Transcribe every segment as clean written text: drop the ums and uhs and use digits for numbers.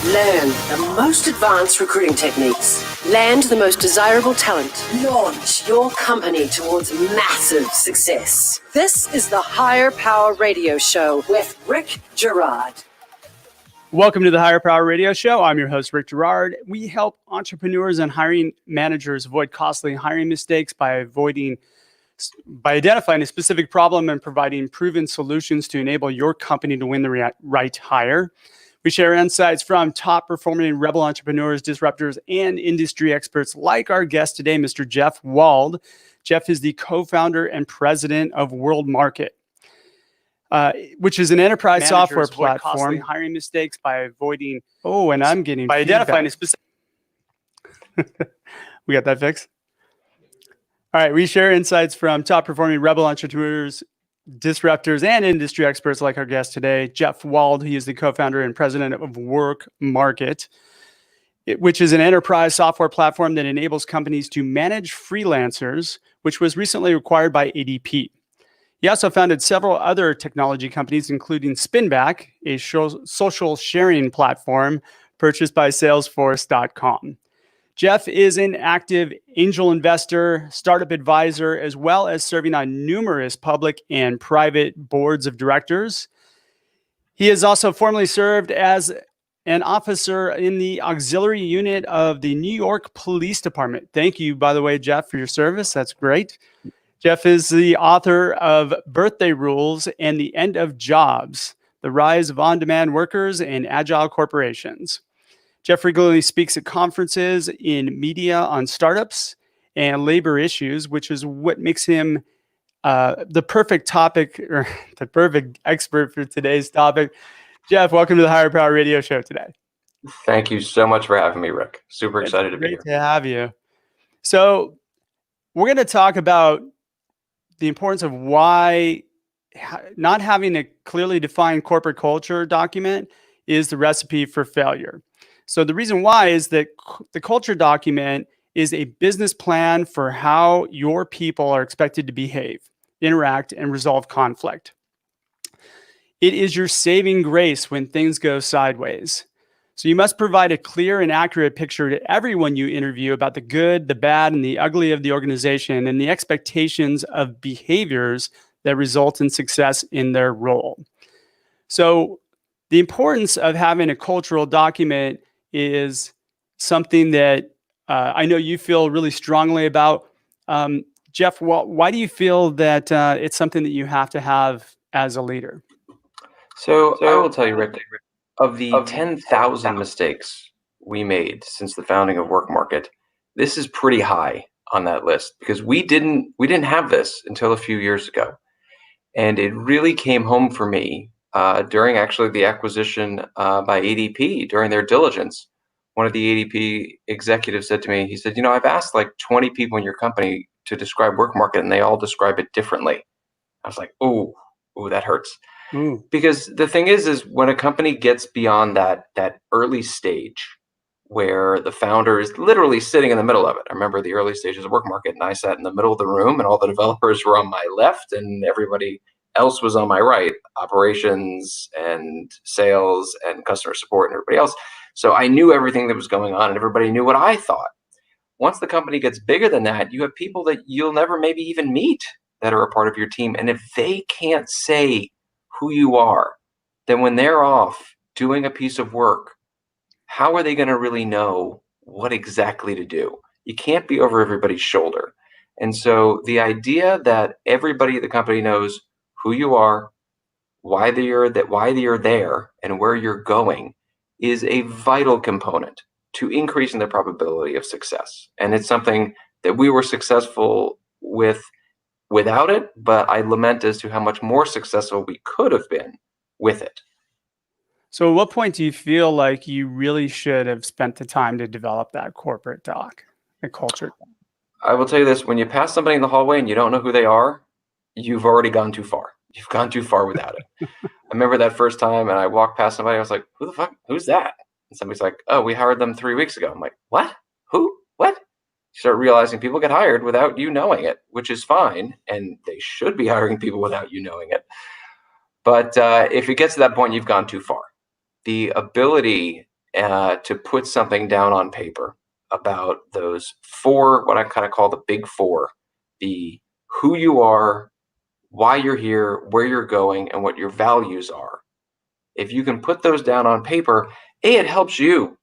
Learn the most advanced recruiting techniques. Land the most desirable talent. Launch your company towards massive success. This is the Higher Power Radio Show with Rick Girard. Welcome to the Higher Power Radio Show. I'm your host, Rick Girard. We help entrepreneurs and hiring managers avoid costly hiring mistakes by identifying a specific problem and providing proven solutions to enable your company to win the right hire. We share insights from top performing rebel entrepreneurs, disruptors, and industry experts like our guest today, Mr. Jeff Wald. Jeff is the co-founder and president of World Market, which is an enterprise software platform. Hiring mistakes by avoiding. Oh, and I'm getting by feedback. Identifying a specific. We got that fixed. All right, we share insights from top performing rebel entrepreneurs, disruptors, and industry experts like our guest today, Jeff Wald. He is the co-founder and president of World Market, which is an enterprise software platform that enables companies to manage freelancers, which was recently acquired by ADP. He also founded several other technology companies, including Spinback, a social sharing platform purchased by Salesforce.com. Jeff is an active angel investor, startup advisor, as well as serving on numerous public and private boards of directors. He has also formerly served as an officer in the auxiliary unit of the New York Police Department. Thank you, by the way, Jeff, for your service. That's great. Jeff is the author of Birthday Rules and the End of Jobs, The Rise of On-Demand Workers and Agile Corporations. Jeff regularly speaks at conferences in media on startups and labor issues, which is what makes him the perfect topic or the perfect expert for today's topic. Jeff, welcome to the Higher Power Radio Show today. Thank you so much for having me, Rick. Super excited to be here. Great to have you. So we're going to talk about the importance of why not having a clearly defined corporate culture document is the recipe for failure. So the reason why is that the culture document is a business plan for how your people are expected to behave, interact, and resolve conflict. It is your saving grace when things go sideways. So you must provide a clear and accurate picture to everyone you interview about the good, the bad, and the ugly of the organization and the expectations of behaviors that result in success in their role. So the importance of having a cultural document is something that I know you feel really strongly about. Jeff, why do you feel that it's something that you have to have as a leader? So I will tell you, Rick, of the 10,000 mistakes we made since the founding of Work Market, this is pretty high on that list because we didn't have this until a few years ago. And it really came home for me during actually the acquisition by ADP during their diligence. One of the ADP executives said to me, he said, I've asked like 20 people in your company to describe Work Market and they all describe it differently. I was like, ooh, that hurts. Ooh. Because the thing is when a company gets beyond that early stage where the founder is literally sitting in the middle of it. I remember the early stages of Work Market and I sat in the middle of the room and all the developers were on my left and everybody else was on my right, operations and sales and customer support and everybody else. So I knew everything that was going on and everybody knew what I thought. Once the company gets bigger than that, you have people that you'll never maybe even meet that are a part of your team. And if they can't say who you are, then when they're off doing a piece of work, how are they going to really know what exactly to do? You can't be over everybody's shoulder. And so the idea that everybody at the company knows who you are, why you're there, and where you're going is a vital component to increasing the probability of success. And it's something that we were successful without it, but I lament as to how much more successful we could have been with it. So at what point do you feel like you really should have spent the time to develop that corporate doc, the culture? I will tell you this, when you pass somebody in the hallway and you don't know who they are, you've already gone too far. You've gone too far without it. I remember that first time and I walked past somebody, I was like, who the fuck, who's that? And somebody's like, oh, we hired them 3 weeks ago. I'm like, what? Who? What? You start realizing people get hired without you knowing it, which is fine. And they should be hiring people without you knowing it. But if it gets to that point, you've gone too far. The ability to put something down on paper about those four, what I kind of call the big four, the who you are, why you're here, where you're going, and what your values are. If you can put those down on paper, it helps you,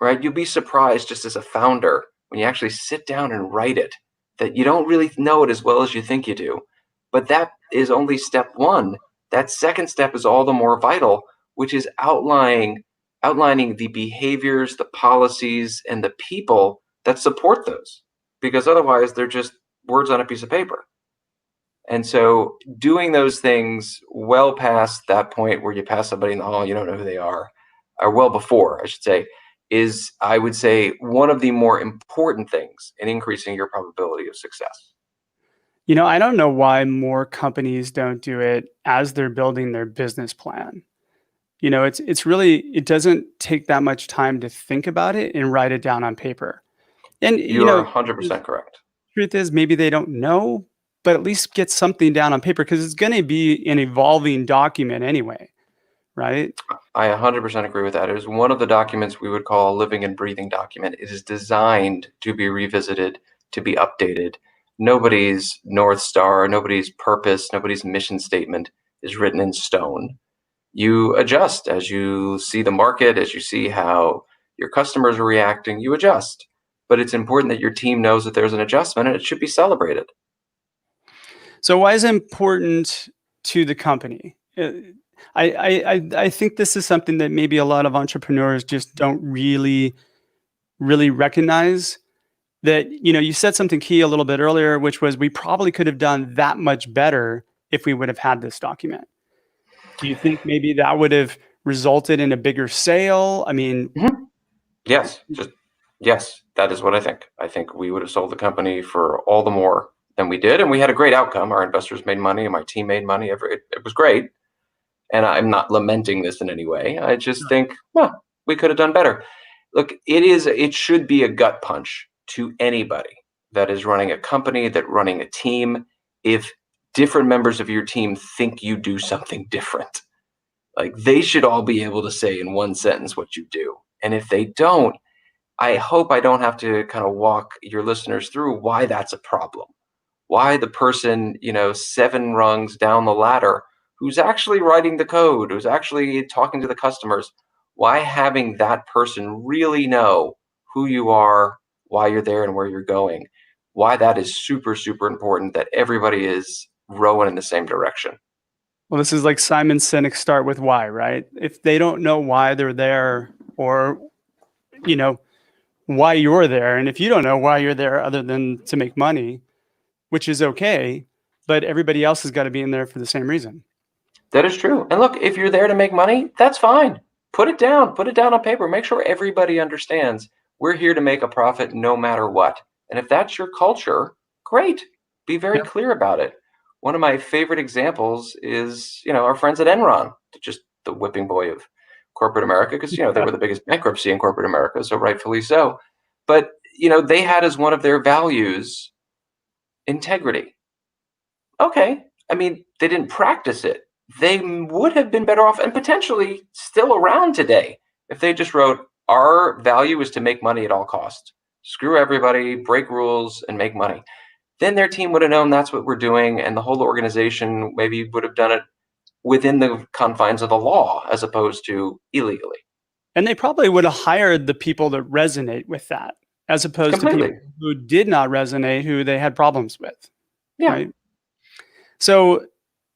right? You'll be surprised just as a founder when you actually sit down and write it that you don't really know it as well as you think you do. But that is only step one. That second step is all the more vital, which is outlining the behaviors, the policies, and the people that support those. Because otherwise, they're just words on a piece of paper. And so doing those things well past that point where you pass somebody in the hall, you don't know who they are, or well before, I should say, is, I would say, one of the more important things in increasing your probability of success. I don't know why more companies don't do it as they're building their business plan. It's really, it doesn't take that much time to think about it and write it down on paper. And You're 100% correct. Truth is, maybe they don't know, but at least get something down on paper because it's going to be an evolving document anyway, right? I 100% agree with that. It is one of the documents we would call a living and breathing document. It is designed to be revisited, to be updated. Nobody's North Star, nobody's purpose, nobody's mission statement is written in stone. You adjust as you see the market, as you see how your customers are reacting, you adjust. But it's important that your team knows that there's an adjustment and it should be celebrated. So why is it important to the company? I think this is something that maybe a lot of entrepreneurs just don't really recognize. That, you said something key a little bit earlier, which was we probably could have done that much better if we would have had this document. Do you think maybe that would have resulted in a bigger sale? I mean, yes, that is what I think. I think we would have sold the company for all the more than we did, and we had a great outcome. Our investors made money, and my team made money. It was great, and I'm not lamenting this in any way. I just think, well, we could have done better. Look, it should be a gut punch to anybody that is running a company, that running a team, if different members of your team think you do something different. Like, they should all be able to say in one sentence what you do. And if they don't, I hope I don't have to kind of walk your listeners through why that's a problem. Why the person, 7 rungs down the ladder, who's actually writing the code, who's actually talking to the customers, why having that person really know who you are, why you're there, and where you're going, why that is super, super important, that everybody is rowing in the same direction. Well, this is like Simon Sinek's Start With Why, right? If they don't know why they're there, or, why you're there, and if you don't know why you're there other than to make money, which is okay, but everybody else has got to be in there for the same reason. That is true. And look, if you're there to make money, that's fine. Put it down on paper. Make sure everybody understands we're here to make a profit no matter what. And if that's your culture, great. Be very clear about it. One of my favorite examples is, our friends at Enron, just the whipping boy of corporate America, because, they were the biggest bankruptcy in corporate America, so rightfully so. But, they had as one of their values integrity. Okay. I mean, they didn't practice it. They would have been better off and potentially still around today if they just wrote, our value is to make money at all costs. Screw everybody, break rules, and make money. Then their team would have known that's what we're doing, and the whole organization maybe would have done it within the confines of the law as opposed to illegally. And they probably would have hired the people that resonate with that, as opposed to people who did not resonate, who they had problems with. Yeah. Right? So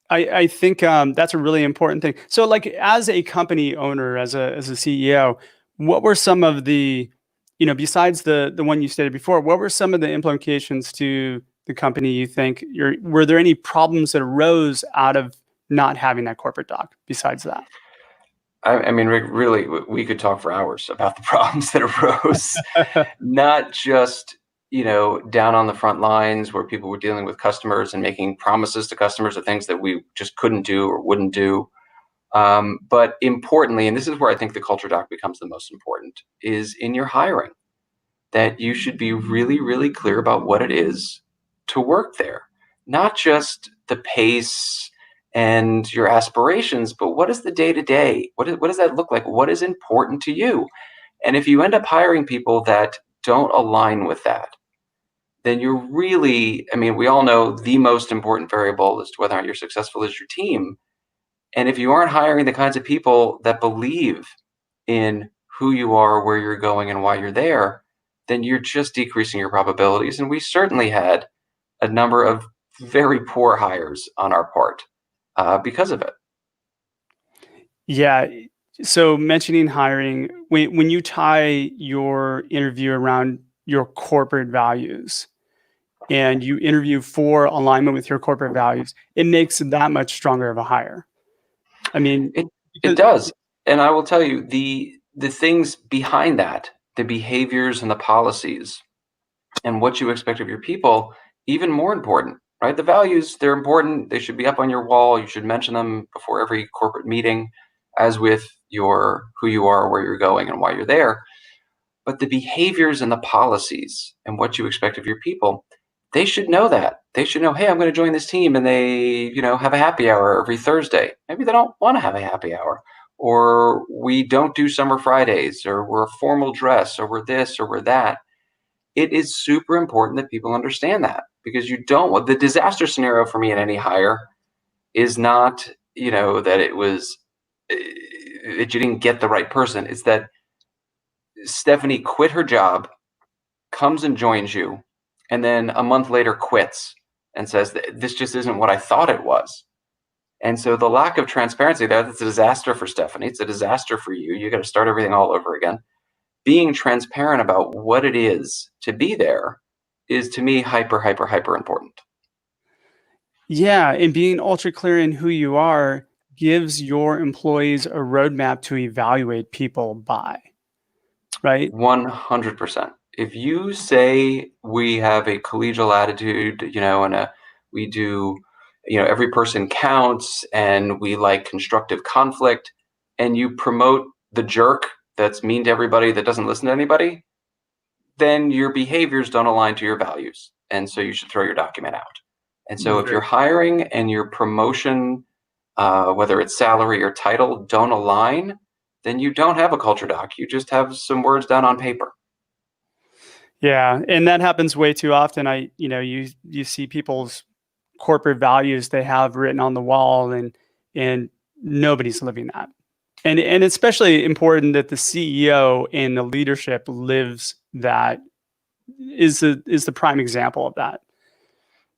I think that's a really important thing. So, like, as a company owner, as a CEO, what were some of the, besides the one you stated before, what were some of the implications to the company you think? Were there any problems that arose out of not having that corporate doc besides that? I mean, Rick, really, we could talk for hours about the problems that arose, not just, down on the front lines where people were dealing with customers and making promises to customers of things that we just couldn't do or wouldn't do. But importantly, and this is where I think the culture doc becomes the most important, is in your hiring, that you should be really, really clear about what it is to work there, not just the pace and your aspirations, but what is the day-to-day? What does that look like? What is important to you? And if you end up hiring people that don't align with that, then you're really, we all know the most important variable as to whether or not you're successful is your team. And if you aren't hiring the kinds of people that believe in who you are, where you're going, and why you're there, then you're just decreasing your probabilities. And we certainly had a number of very poor hires on our part because of it. Yeah. So mentioning hiring, when you tie your interview around your corporate values and you interview for alignment with your corporate values, it makes it that much stronger of a hire. It does. And I will tell you, the things behind that, the behaviors and the policies and what you expect of your people, even more important, right? The values, they're important. They should be up on your wall. You should mention them before every corporate meeting, as with your who you are, where you're going, and why you're there. But the behaviors and the policies and what you expect of your people, they should know that. They should know, hey, I'm going to join this team, and they, have a happy hour every Thursday. Maybe they don't want to have a happy hour, or we don't do summer Fridays, or we're a formal dress, or we're this, or we're that. It is super important that people understand that, because you don't want the disaster scenario for me in any hire is not, that it was that you didn't get the right person. It's that Stephanie quit her job, comes and joins you, and then a month later quits and says, this just isn't what I thought it was. And so the lack of transparency, that's a disaster for Stephanie. It's a disaster for you. You got to start everything all over again. Being transparent about what it is to be there is, to me, hyper important. Yeah. And being ultra clear in who you are gives your employees a roadmap to evaluate people by. Right? 100%. If you say we have a collegial attitude, and we do, every person counts, and we like constructive conflict, and you promote the jerk that's mean to everybody, that doesn't listen to anybody, then your behaviors don't align to your values. And so you should throw your document out. And so if you're hiring and your promotion, whether it's salary or title, don't align, then you don't have a culture doc. You just have some words down on paper. Yeah, and that happens way too often. You see people's corporate values they have written on the wall, and nobody's living that. And especially important that the CEO and the leadership lives that, is the prime example of that.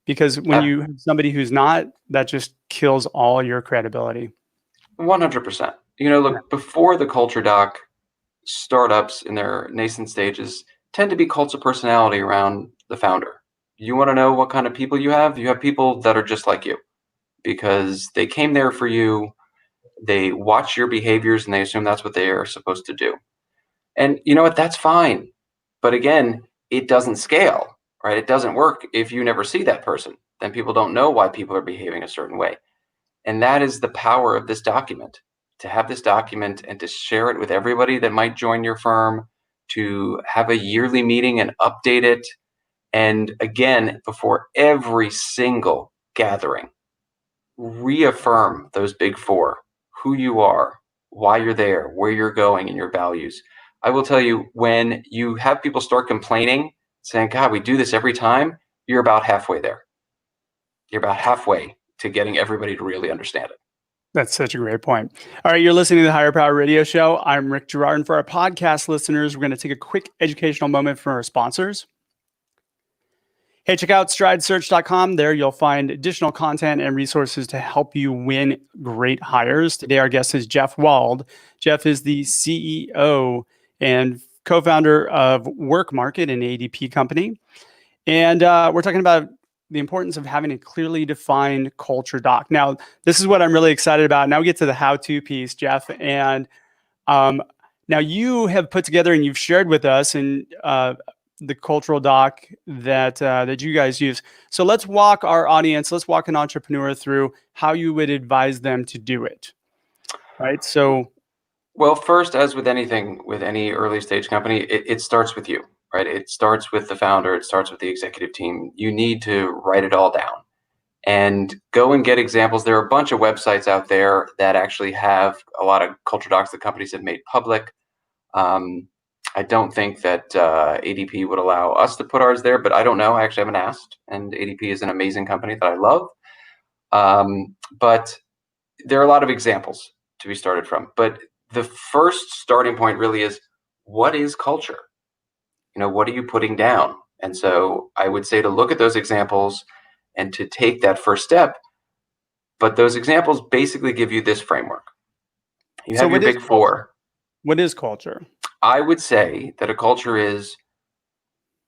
Because when you have somebody who's not, that just kills all your credibility. 100%. Look, before the culture doc, startups in their nascent stages tend to be cults of personality around the founder. You want to know what kind of people you have? You have people that are just like you, because they came there for you. They watch your behaviors and they assume that's what they are supposed to do. And you know what? That's fine. But again, it doesn't scale, right? It doesn't work if you never see that person. Then people don't know why people are behaving a certain way. And that is the power of this document, to have this document and to share it with everybody that might join your firm, to have a yearly meeting and update it. And again, before every single gathering, reaffirm those big four: who you are, why you're there, where you're going, and your values. I will tell you, when you have people start complaining, saying, God, we do this every time, you're about halfway there. You're about halfway to getting everybody to really understand it. That's such a great point. All right, you're listening to the Higher Power Radio Show. I'm Rick Girard, and for our podcast listeners, we're going to take a quick educational moment from our sponsors. Hey, check out stridesearch.com. There you'll find additional content and resources to help you win great hires. Today, our guest is Jeff Wald. Jeff is the CEO and co-founder of Work Market, an ADP company. And we're talking about the importance of having a clearly defined culture doc. Now, this is what I'm really excited about. Now we get to the how-to piece, Jeff. And now you have put together and you've shared with us and the cultural doc that you guys use. So let's walk our audience, let's walk an entrepreneur through how you would advise them to do it. Right. So, well, first, as with anything, with any early stage company, it starts with you, right? It starts with the founder. It starts with the executive team. You need to write it all down. and go and get examples. There are a bunch of websites out there that actually have a lot of culture docs that companies have made public. I don't think that ADP would allow us to put ours there, but I don't know. I actually haven't asked, and ADP is an amazing company that I love. But there are a lot of examples to be started from. But the first starting point really is, what is culture? What are you putting down? And so I would say to look at those examples and to take that first step. But those examples basically give you this framework. You have your big four. What is culture? I would say that a culture is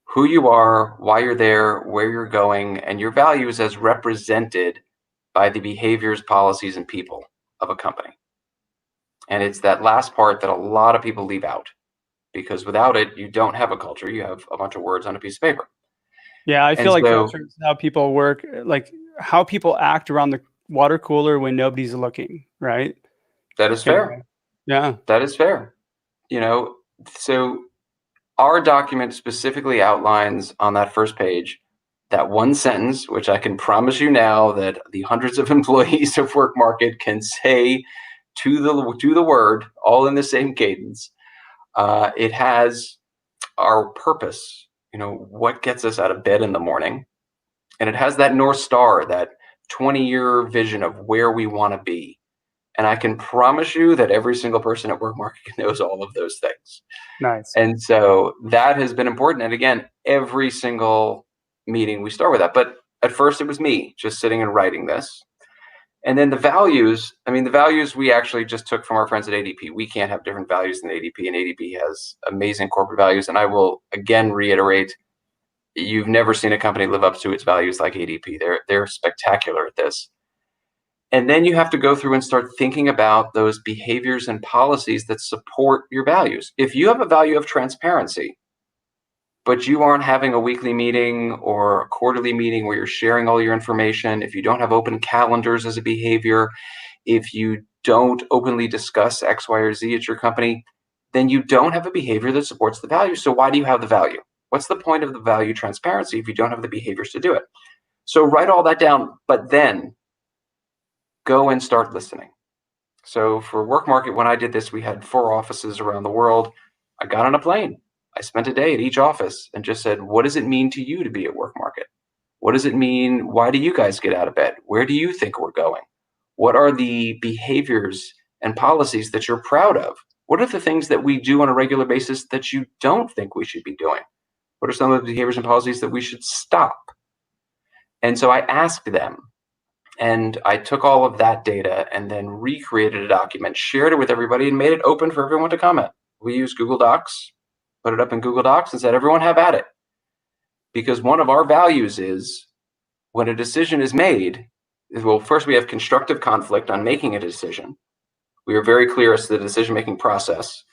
who you are, why you're there, where you're going, and your values as represented by the behaviors, policies, and people of a company. And it's that last part that a lot of people leave out, because without it, you don't have a culture. You have a bunch of words on a piece of paper. Yeah, I feel like culture is how people work, like how people act around the water cooler when nobody's looking, right? That is fair. Yeah. That is fair. So our document specifically outlines on that first page that one sentence, which I can promise you now that the hundreds of employees of WorkMarket can say to the word, all in the same cadence. It has our purpose, what gets us out of bed in the morning. And it has that North Star, that 20-year vision of where we want to be. And I can promise you that every single person at WorkMarket knows all of those things. Nice. And so that has been important. And again, every single meeting we start with that. But at first it was me just sitting and writing this. And then the values we actually just took from our friends at ADP. We can't have different values than ADP, and ADP has amazing corporate values. And I will again reiterate, you've never seen a company live up to its values like ADP. They're spectacular at this. And then you have to go through and start thinking about those behaviors and policies that support your values. If you have a value of transparency, but you aren't having a weekly meeting or a quarterly meeting where you're sharing all your information, if you don't have open calendars as a behavior, if you don't openly discuss X, Y, or Z at your company, then you don't have a behavior that supports the value. So why do you have the value? What's the point of the value transparency if you don't have the behaviors to do it? So write all that down, but then go and start listening. So for WorkMarket, when I did this, we had 4 offices around the world. I got on a plane. I spent a day at each office and just said, what does it mean to you to be at WorkMarket? What does it mean? Why do you guys get out of bed? Where do you think we're going? What are the behaviors and policies that you're proud of? What are the things that we do on a regular basis that you don't think we should be doing? What are some of the behaviors and policies that we should stop? And so I asked them, and I took all of that data and then recreated a document, shared it with everybody, and made it open for everyone to comment. We used Google Docs, put it up in Google Docs and said, everyone have at it. Because one of our values is when a decision is made, well, first we have constructive conflict on making a decision. We are very clear as to the decision-making process.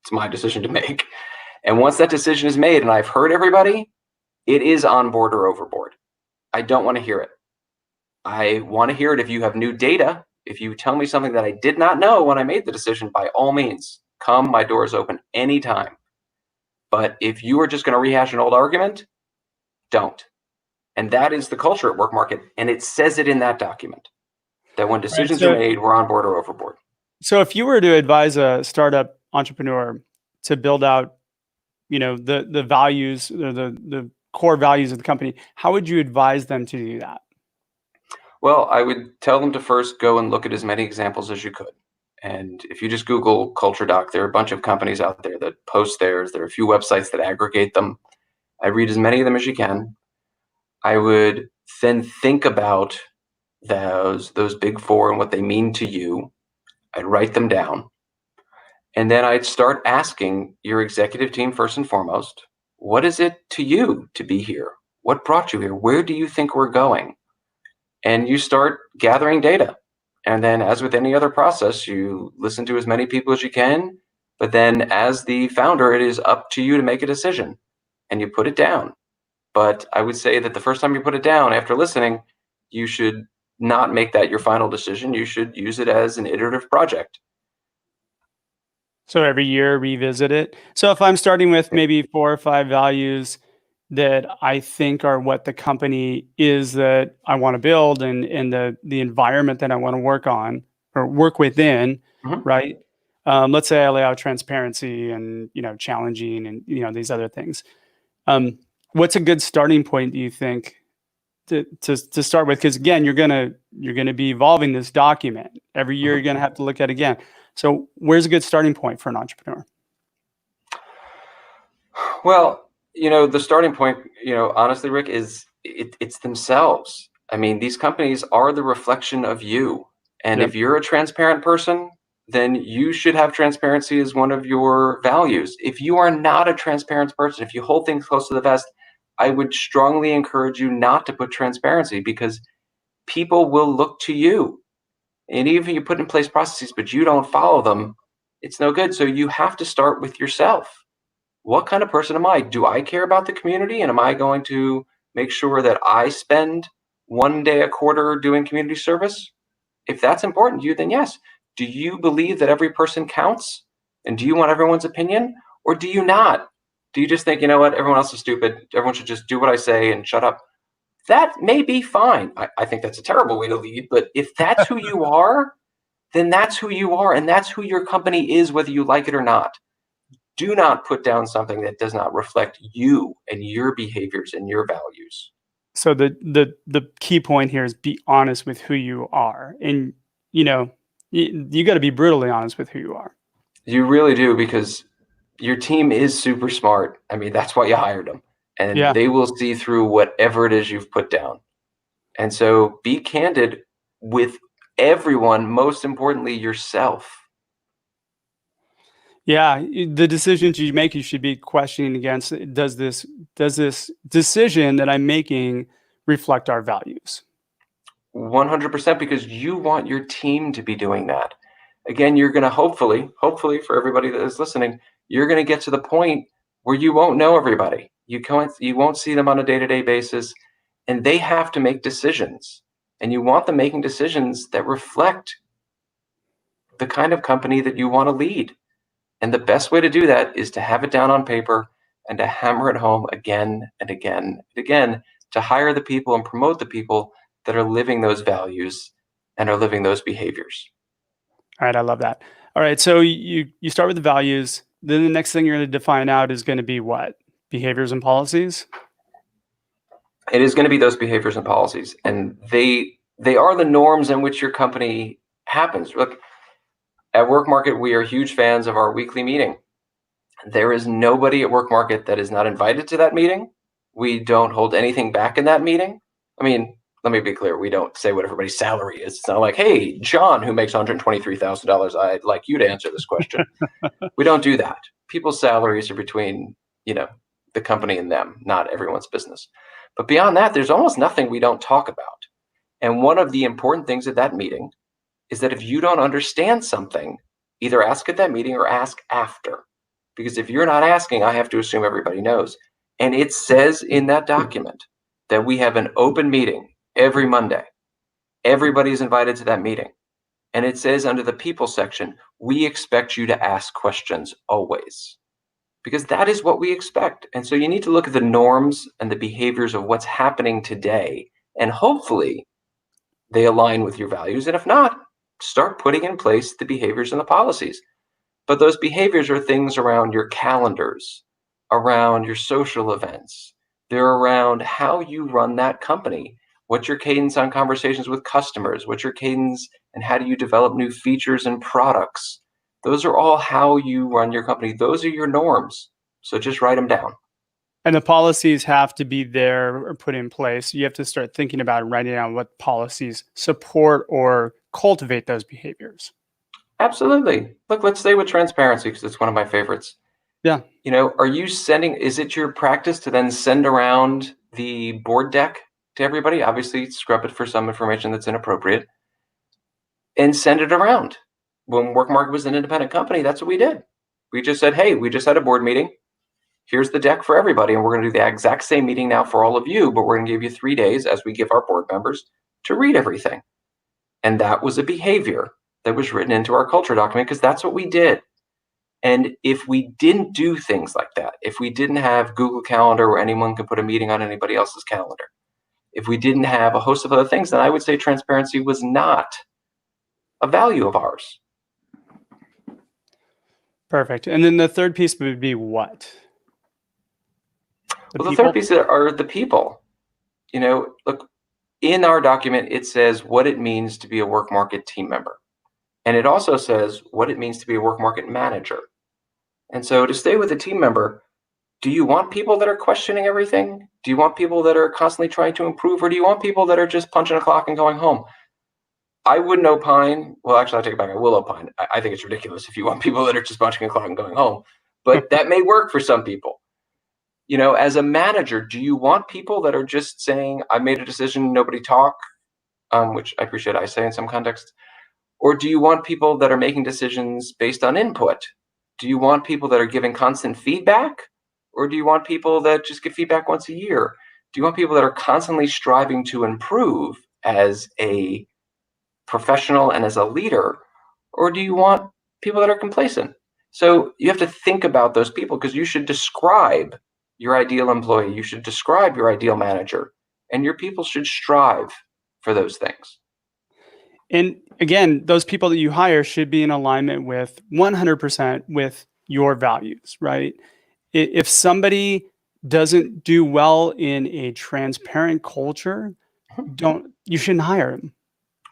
It's my decision to make. And once that decision is made and I've heard everybody, it is on board or overboard. I don't want to hear it. I want to hear it if you have new data. If you tell me something that I did not know when I made the decision, by all means, come, my door is open anytime. But if you are just going to rehash an old argument, don't. And that is the culture at WorkMarket. And it says it in that document, that when decisions are made, we're on board or overboard. So if you were to advise a startup entrepreneur to build out, the values, or the core values of the company, how would you advise them to do that? Well, I would tell them to first go and look at as many examples as you could. And if you just Google Culture Doc, there are a bunch of companies out there that post theirs. There are a few websites that aggregate them. I read as many of them as you can. I would then think about those big 4 and what they mean to you. I'd write them down. And then I'd start asking your executive team first and foremost, what is it to you to be here? What brought you here? Where do you think we're going? And you start gathering data. And then, as with any other process, you listen to as many people as you can. But then as the founder, it is up to you to make a decision and you put it down. But I would say that the first time you put it down after listening, you should not make that your final decision. You should use it as an iterative project. So every year revisit it. So if I'm starting with maybe 4 or 5 values, that I think are what the company is that I want to build, and the environment that I want to work on or work within, right? Let's say I lay out transparency and, challenging and, these other things. What's a good starting point, do you think, to start with? Because again, you're gonna be evolving this document every year. You're gonna have to look at it again. So where's a good starting point for an entrepreneur? Well, the starting point, honestly, Rick, is it's themselves. I mean, these companies are the reflection of you. And Yep. if you're a transparent person, then you should have transparency as one of your values. If you are not a transparent person, if you hold things close to the vest, I would strongly encourage you not to put transparency, because people will look to you. And even if you put in place processes, but you don't follow them, it's no good. So you have to start with yourself. What kind of person am I? Do I care about the community? And am I going to make sure that I spend one day a quarter doing community service? If that's important to you, then yes. Do you believe that every person counts? And do you want everyone's opinion? Or do you not? Do you just think, you know what, everyone else is stupid, everyone should just do what I say and shut up? That may be fine. I think that's a terrible way to lead, but if that's who you are, then that's who you are, and that's who your company is, whether you like it or not. Do not put down something that does not reflect you and your behaviors and your values. So the key point here is be honest with who you are, and you got to be brutally honest with who you are. You really do, because your team is super smart. I mean, that's why you hired them, and they will see through whatever it is you've put down. And so be candid with everyone, most importantly, yourself. Yeah, the decisions you make, you should be questioning against, does this decision that I'm making reflect our values? 100%, because you want your team to be doing that. Again, you're going to hopefully for everybody that is listening, you're going to get to the point where you won't know everybody. You won't see them on a day-to-day basis, and they have to make decisions. And you want them making decisions that reflect the kind of company that you want to lead. And the best way to do that is to have it down on paper and to hammer it home again and again and again, to hire the people and promote the people that are living those values and are living those behaviors. All right, I love that. All right, so you start with the values. Then the next thing you're going to define out is going to be what? Behaviors and policies? It is going to be those behaviors and policies, and they are the norms in which your company happens. Look, at Work Market, we are huge fans of our weekly meeting. There is nobody at Work Market that is not invited to that meeting. We don't hold anything back in that meeting. I mean, let me be clear. We don't say what everybody's salary is. It's not like, hey, John, who makes $123,000, I'd like you to answer this question. We don't do that. People's salaries are between, the company and them, not everyone's business. But beyond that, there's almost nothing we don't talk about. And one of the important things at that meeting is that if you don't understand something, either ask at that meeting or ask after. Because if you're not asking, I have to assume everybody knows. And it says in that document that we have an open meeting every Monday. Everybody's invited to that meeting. And it says under the people section, we expect you to ask questions always. Because that is what we expect. And so you need to look at the norms and the behaviors of what's happening today. And hopefully they align with your values. And if not, start putting in place the behaviors and the policies. But those behaviors are things around your calendars, around your social events. They're around how you run that company. What's your cadence on conversations with customers? What's your cadence and how do you develop new features and products? Those are all how you run your company. Those are your norms. So just write them down. And the policies have to be there or put in place. You have to start thinking about and writing down what policies support or cultivate those behaviors. Absolutely. Look, let's stay with transparency because it's one of my favorites. Yeah. Is it your practice to then send around the board deck to everybody? Obviously, scrub it for some information that's inappropriate and send it around. When Work Market was an independent company, that's what we did. We just said, hey, we just had a board meeting. Here's the deck for everybody. And we're going to do the exact same meeting now for all of you, but we're going to give you 3 days as we give our board members to read everything. And that was a behavior that was written into our culture document because that's what we did. And if we didn't do things like that, if we didn't have Google Calendar where anyone could put a meeting on anybody else's calendar, if we didn't have a host of other things, then I would say transparency was not a value of ours. Perfect. And then the third piece would be what? The third piece are the people. Look, in our document, it says what it means to be a work market team member. And it also says what it means to be a work market manager. And so to stay with a team member, do you want people that are questioning everything? Do you want people that are constantly trying to improve? Or do you want people that are just punching a clock and going home? I wouldn't opine. Well, actually, I take it back. I will opine. I think it's ridiculous if you want people that are just punching a clock and going home. But that may work for some people. As a manager, do you want people that are just saying, I made a decision, nobody talk, which I appreciate I say in some contexts? Or do you want people that are making decisions based on input? Do you want people that are giving constant feedback? Or do you want people that just give feedback once a year? Do you want people that are constantly striving to improve as a professional and as a leader? Or do you want people that are complacent? So you have to think about those people, because you should describe your ideal employee, you should describe your ideal manager, and your people should strive for those things. And again, those people that you hire should be in alignment with 100% with your values, right? If somebody doesn't do well in a transparent culture, you shouldn't hire them.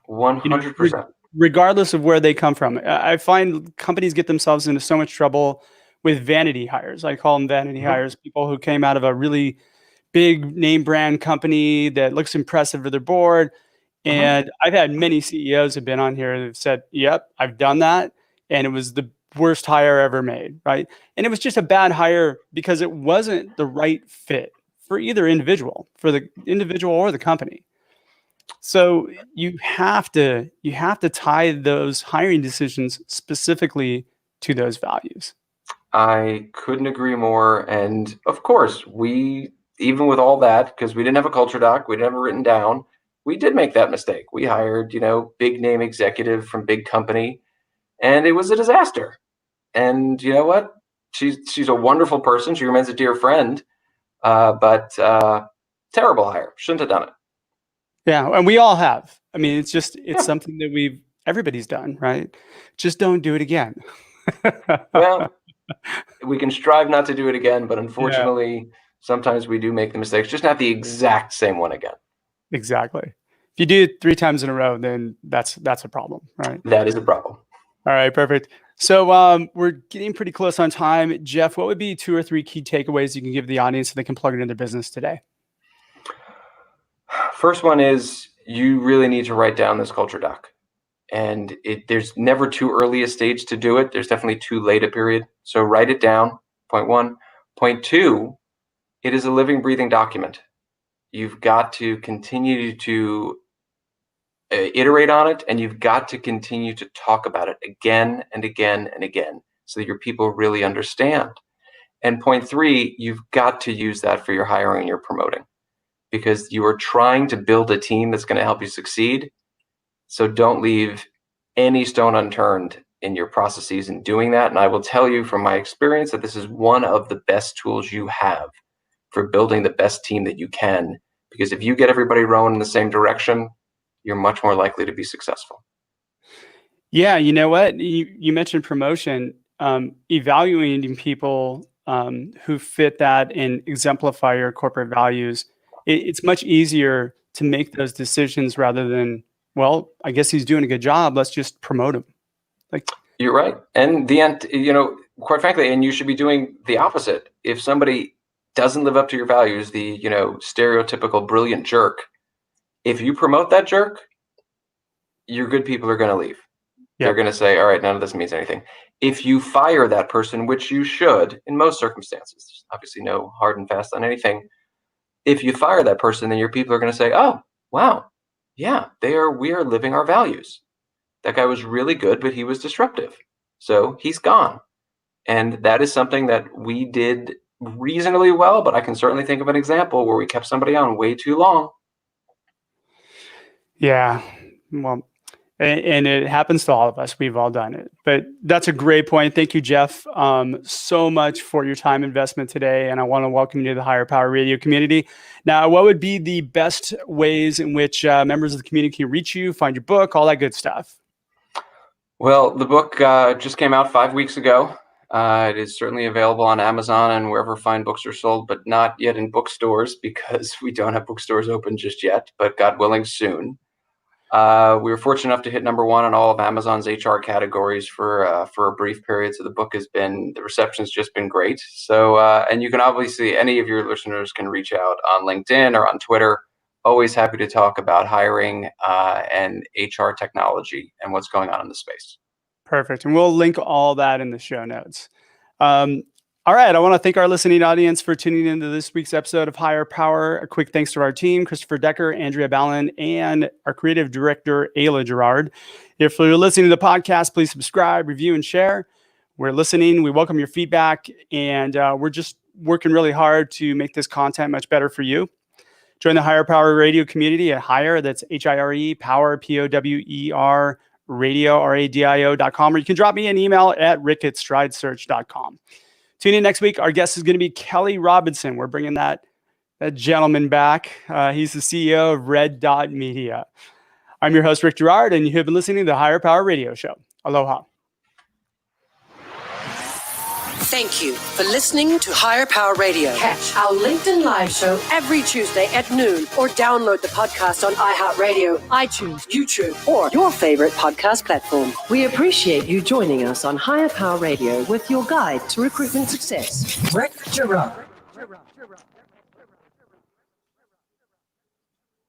100%. Regardless of where they come from. I find companies get themselves into so much trouble with vanity hires. I call them vanity hires, people who came out of a really big name brand company that looks impressive to their board. And I've had many CEOs have been on here that have said, yep, I've done that. And it was the worst hire ever made, right? And it was just a bad hire because it wasn't the right fit for either individual, for the individual or the company. So you have to tie those hiring decisions specifically to those values. I couldn't agree more. And of course, even with all that, because we didn't have a culture doc, we didn't have it written down, we did make that mistake. We hired, big name executive from big company, and it was a disaster. And you know what? She's a wonderful person. She remains a dear friend, but terrible hire. Shouldn't have done it. Yeah, and we all have. I mean, it's something that everybody's done, right? Just don't do it again. Well, we can strive not to do it again, but unfortunately, sometimes we do make the mistakes, just not the exact same one again. Exactly. If you do it 3 times in a row, then that's a problem, right? That is a problem. All right, perfect. So we're getting pretty close on time. Jeff, what would be 2 or 3 key takeaways you can give the audience so they can plug it into their business today? First one is you really need to write down this culture doc. And there's never too early a stage to do it. There's definitely too late a period. So write it down, point 1. Point 2, it is a living, breathing document. You've got to continue to iterate on it, and you've got to continue to talk about it again and again and again so that your people really understand. And point 3, you've got to use that for your hiring and your promoting, because you are trying to build a team that's going to help you succeed. So don't leave any stone unturned in your processes in doing that. And I will tell you from my experience that this is one of the best tools you have for building the best team that you can. Because if you get everybody rowing in the same direction, you're much more likely to be successful. Yeah, you know what? You mentioned promotion, evaluating people who fit that and exemplify your corporate values. It's much easier to make those decisions rather than, well, I guess he's doing a good job, let's just promote him. You're right. And quite frankly, and you should be doing the opposite. If somebody doesn't live up to your values, the stereotypical brilliant jerk, if you promote that jerk, your good people are going to leave. Yeah. They're going to say, all right, none of this means anything. If you fire that person, which you should in most circumstances, there's obviously no hard and fast on anything. If you fire that person, then your people are going to say, oh, wow, yeah, we are living our values. That guy was really good, but he was disruptive. So he's gone. And that is something that we did reasonably well, but I can certainly think of an example where we kept somebody on way too long. Yeah. Well, And it happens to all of us. We've all done it. But that's a great point. Thank you, Jeff, so much for your time investment today. And I want to welcome you to the Higher Power Radio community. Now, what would be the best ways in which members of the community can reach you, find your book, all that good stuff? Well, the book just came out 5 weeks ago. It is certainly available on Amazon and wherever fine books are sold, but not yet in bookstores because we don't have bookstores open just yet, but God willing, soon. We were fortunate enough to hit number 1 on all of Amazon's HR categories for a brief period. So the reception's just been great. So, and you can obviously, any of your listeners can reach out on LinkedIn or on Twitter. Always happy to talk about hiring and HR technology and what's going on in the space. Perfect. And we'll link all that in the show notes. All right. I want to thank our listening audience for tuning into this week's episode of Higher Power. A quick thanks to our team, Christopher Decker, Andrea Ballin, and our creative director, Ayla Gerard. If you're listening to the podcast, please subscribe, review, and share. We're listening. We welcome your feedback, and we're just working really hard to make this content much better for you. Join the Higher Power Radio community at Higher. That's HIRE, Power, POWER, radio, RADIO.com, or you can drop me an email at rick@stridesearch.com. Tune in next week. Our guest is going to be Kelly Robinson. We're bringing that gentleman back. He's the CEO of Red Dot Media. I'm your host, Rick Gerard, and you have been listening to the Higher Power Radio Show. Aloha. Thank you for listening to Higher Power Radio. Catch our LinkedIn Live show every Tuesday at noon or download the podcast on iHeartRadio, iTunes, YouTube, or your favorite podcast platform. We appreciate you joining us on Higher Power Radio with your guide to recruitment success, Rick Gerard.